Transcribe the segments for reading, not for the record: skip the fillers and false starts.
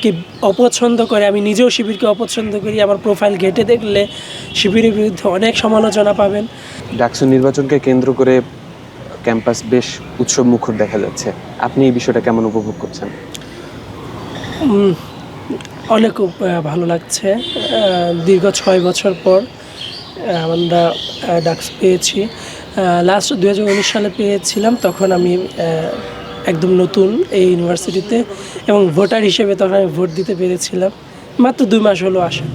শিবিরকে অপছন্দ করে, আমি নিজেও শিবিরকে অপছন্দ করি। আমার প্রোফাইল ঘেঁটে দেখলে শিবিরের বিরুদ্ধে অনেক সমালোচনা পাবেন। ডাকসু নির্বাচনকে কেন্দ্র করে ক্যাম্পাস বেশ উৎসব মুখর দেখা যাচ্ছে, আপনি এই বিষয়টা কেমন উপভোগ করছেন? অনেক ভালো লাগছে। দীর্ঘ 6 বছর পর আমরা ডাকসু পেয়েছি। লাস্ট 2019 সালে পেয়েছিলাম, তখন আমি একদম নতুন এই ইউনিভার্সিটিতে, এবং ভোটার হিসেবে তখন আমি ভোট দিতে পেরেছিলাম। মাত্র 2 মাস হলো আসা।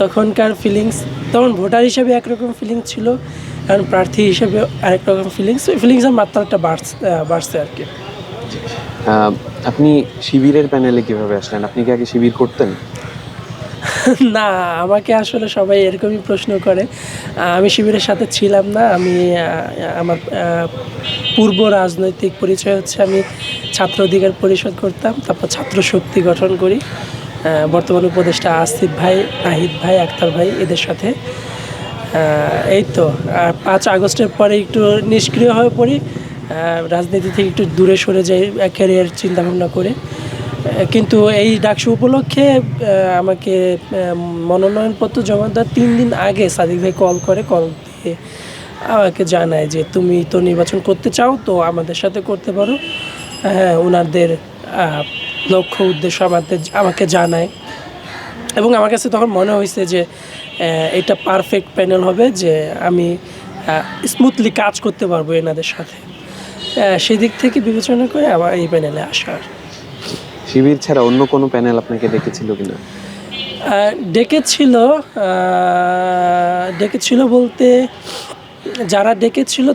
তখনকার ফিলিংস, তখন ভোটার হিসেবে একরকম ফিলিংস ছিল, এখন প্রার্থী হিসেবে আরেক রকম ফিলিংস। ওই ফিলিংসের মাত্রাটা বাড়ছে আর কি। আপনি শিবিরের প্যানেলে কিভাবে আসলেন? আপনি কি আগে শিবির করতেন? না, আমাকে আসলে সবাই এরকমই প্রশ্ন করে। আমি শিবিরের সাথে ছিলাম না। আমি আমার পূর্ব রাজনৈতিক পরিচয় হচ্ছে আমি ছাত্র অধিকার পরিষদ করতাম, তারপর ছাত্র শক্তি গঠন করি। বর্তমান উপদেষ্টা আসিফ ভাই, নাহিদ ভাই, আক্তার ভাই এদের সাথে। এই তো 5 আগস্টের পরে একটু নিষ্ক্রিয় হয়ে পড়ি, রাজনীতি থেকে একটু দূরে সরে যাই ক্যারিয়ার চিন্তাভাবনা করে। কিন্তু এই ডাকসু উপলক্ষে আমাকে মনোনয়নপত্র জমা দেওয়ার 3 দিন আগে সাদিক ভাই কল দিয়ে আমাকে জানায় যে তুমি তো নির্বাচন করতে চাও, তো আমাদের সাথে করতে পারো। হ্যাঁ, ওনাদের লক্ষ্য উদ্দেশ্য আমাকে জানায়, এবং আমার কাছে তখন মনে হয়েছে যে এটা পারফেক্ট প্যানেল হবে, যে আমি স্মুথলি কাজ করতে পারবো এনাদের সাথে। সেদিক থেকে বিবেচনা করে আমার এই প্যানেলে আসার। শিবির ছাড়া অন্য কোনো প্যানেল আপনাকে ডেকেছিল কিনা? ডেকেছিল বলতে যারা ডেকেছিল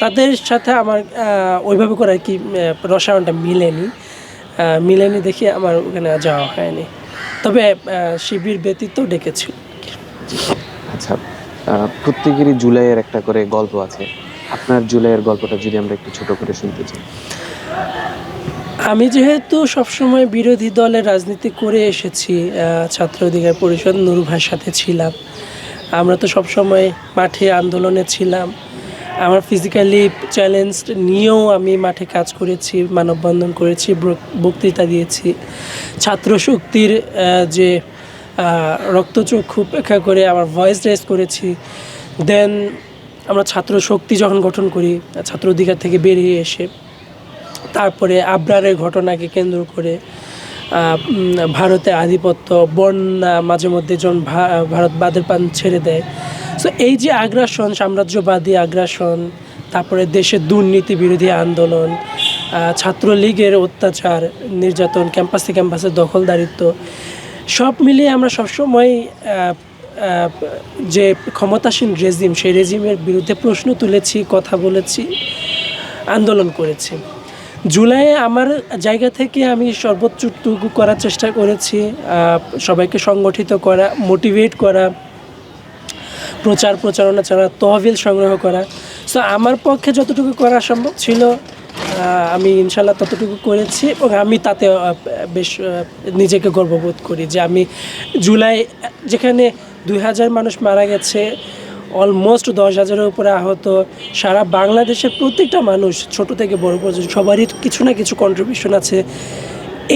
তাদের সাথে আমার ওইভাবে করে আর কি রসায়নটা মিলেনি দেখে আমার ওখানে যাওয়া হয়নি। তবে শিবির ব্যতীত ডেকেছিল। আচ্ছা, প্রত্যেকেরই জুলাইয়ের একটা করে গল্প আছে, আপনার জুলাইয়ের গল্পটা যদি আমরা একটু ছোট করে শুনতে চাই। আমি যেহেতু সবসময় বিরোধী দলের রাজনীতি করে এসেছি, ছাত্র অধিকার পরিষদ নূর ভাইয়ের সাথে ছিলাম, আমরা তো সবসময় মাঠে আন্দোলনে ছিলাম। আমার ফিজিক্যালি চ্যালেঞ্জ নিয়েও আমি মাঠে কাজ করেছি, মানববন্ধন করেছি, বক্তৃতা দিয়েছি। ছাত্র শক্তির যে রক্তচক্ষু উপেক্ষা করে আমার ভয়েস রেজ করেছি। দেন আমরা ছাত্র শক্তি যখন গঠন করি ছাত্র অধিকার থেকে বেরিয়ে এসে, তারপরে আবরারের ঘটনাকে কেন্দ্র করে ভারতের আধিপত্য, বন্যা, মাঝে মধ্যে যখন ভারত বাদের পান ছেড়ে দেয়। সো এই যে আগ্রাসন, সাম্রাজ্যবাদী আগ্রাসন, তারপরে দেশের দুর্নীতি বিরোধী আন্দোলন, ছাত্রলীগের অত্যাচার, নির্যাতন, ক্যাম্পাসে দখলদারিত্ব, সব মিলিয়ে আমরা সবসময় যে ক্ষমতাসীন রেজিম, সেই রেজিমের বিরুদ্ধে প্রশ্ন তুলেছি, কথা বলেছি, আন্দোলন করেছি। জুলাইয়ে আমার জায়গা থেকে আমি সর্বোচ্চটুকু করার চেষ্টা করেছি, সবাইকে সংগঠিত করা, মোটিভেট করা, প্রচারণা চালা, তহবিল সংগ্রহ করা। সো আমার পক্ষে যতটুকু করা সম্ভব ছিল আমি ইনশাল্লাহ ততটুকু করেছি, এবং আমি তাতে বেশ নিজেকে গর্ববোধ করি যে আমি জুলাই, যেখানে 2000 মানুষ মারা গেছে, অলমোস্ট 10,000-এর উপরে আহত, সারা বাংলাদেশের প্রত্যেকটা মানুষ ছোট থেকে বড় পর্যন্ত সবারই কিছু না কিছু কন্ট্রিবিউশন আছে।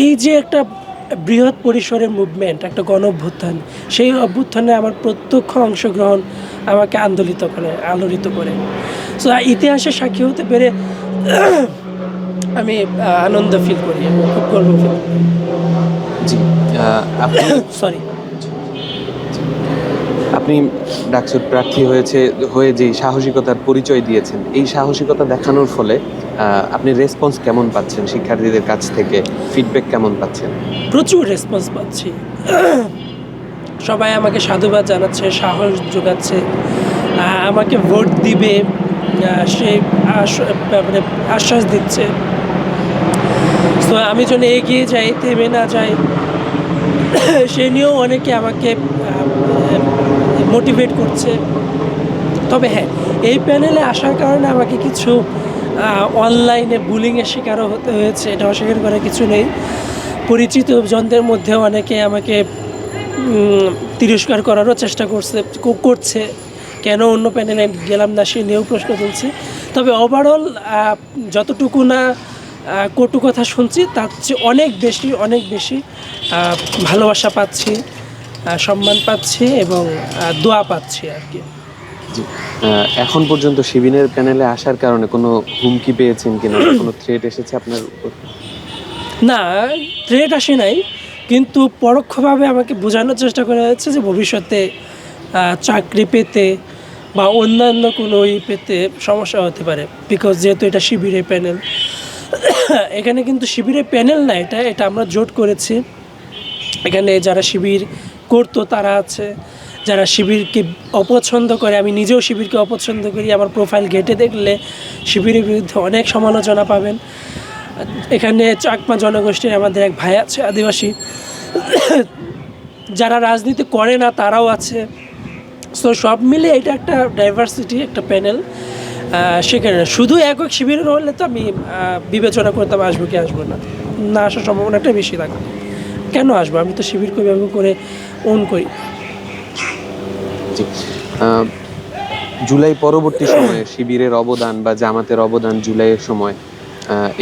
এই যে একটা বৃহৎ পরিসরের মুভমেন্ট, একটা গণ অভ্যুত্থান, সেই অভ্যুত্থানে আমার প্রত্যক্ষ অংশগ্রহণ আমাকে আলোড়িত করে। সো ইতিহাসে সাক্ষী হতে পেরে আমি আনন্দ ফিল করি এবং খুব গর্ব ফিল করি। জি, সরি আপনি ডাকসুর প্রার্থী হয়ে যে সাহসিকতার পরিচয় দিয়েছেন, এই সাহসিকতা দেখানোর ফলে আপনি রেসপন্স কেমন পাচ্ছেন? শিক্ষার্থীদের কাছ থেকে ফিডব্যাক কেমন পাচ্ছেন? প্রচুর রেসপন্স পাচ্ছি। সবাই আমাকে সাধুবাদ জানাচ্ছে, সাহস যোগাচ্ছে, আমাকে ভোট দিবে সে মানে আশ্বাস দিচ্ছে। তো আমি যেন এগিয়ে যাই, থেমে না যাই, সে নিয়েও অনেকে আমাকে মোটিভেট করছে। তবে হ্যাঁ, এই প্যানেলে আসার কারণে আমাকে কিছু অনলাইনে বুলিংয়ের শিকারও হতে হয়েছে, এটা অস্বীকার করার কিছু নেই। পরিচিত জনদের মধ্যেও অনেকে আমাকে তিরস্কার করারও চেষ্টা করছে, কেন অন্য প্যানেলে গেলাম না সে নিয়েও প্রশ্ন তুলছে। তবে ওভারঅল যতটুকু না কটু কথা শুনছি, তার চেয়ে অনেক বেশি ভালোবাসা পাচ্ছি, সম্মান পাচ্ছি এবং দোয়া পাচ্ছি আর কি। জি। এখন পর্যন্ত শিবিরের প্যানেলে আসার কারণে কোনো হুমকি পেয়েছেন কিনা বা কোনো থ্রেট এসেছে আপনার উপর? না, থ্রেট আসে নাই, কিন্তু পরোক্ষভাবে আমাকে বোঝানোর চেষ্টা করা হয়েছে যে ভবিষ্যতে চাকরি পেতে বা অন্যান্য কোনো পেতে সমস্যা হতে পারে, বিকজ যেহেতু এটা শিবিরের প্যানেল। এখানে কিন্তু শিবিরের প্যানেল না, এটা আমরা জোট করেছি। এখানে যারা শিবির করতো তারা আছে, যারা শিবিরকে অপছন্দ করে, আমি নিজেও শিবিরকে অপছন্দ করি, আমার প্রোফাইল ঘেঁটে দেখলে শিবিরের বিরুদ্ধে অনেক সমালোচনা পাবেন। এখানে চাকমা জনগোষ্ঠীর আমাদের এক ভাই আছে আদিবাসী, যারা রাজনীতি করে না তারাও আছে। সো সব মিলে এটা একটা ডাইভার্সিটি, একটা প্যানেল। সেখানে শুধু একক শিবিরের হলে তো আমি বিবেচনা করতাম আসবো কি আসবো না, না আসার সম্ভাবনাটা বেশি থাকে। কেন আসবো, আমি তো শিবিরকে ব্যবহার করে ওন করি। জি। জুলাই পরবর্তী সময়ে শিবিরের অবদান বা জামাতের অবদান জুলাইয়ের সময়,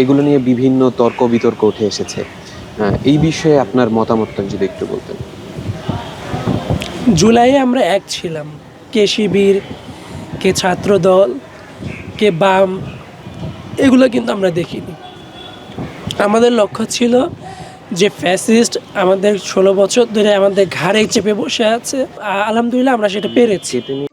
এগুলো নিয়ে বিভিন্ন তর্ক বিতর্ক উঠে এসেছে। এই বিষয়ে আপনার মতামতটা যদি একটু বলতেন। জুলাইয়ে আমরা এক ছিলাম, কে শিবির, কে ছাত্রদল, কে বাম, এগুলো কিন্তু আমরা দেখিনি। আমাদের লক্ষ্য ছিল যে ফ্যাসিস্ট আমাদের 16 বছর ধরে আমাদের ঘাড়ে চেপে বসে আছে, আলহামদুলিল্লাহ আমরা সেটা পেরেছি। কেটে নিয়ে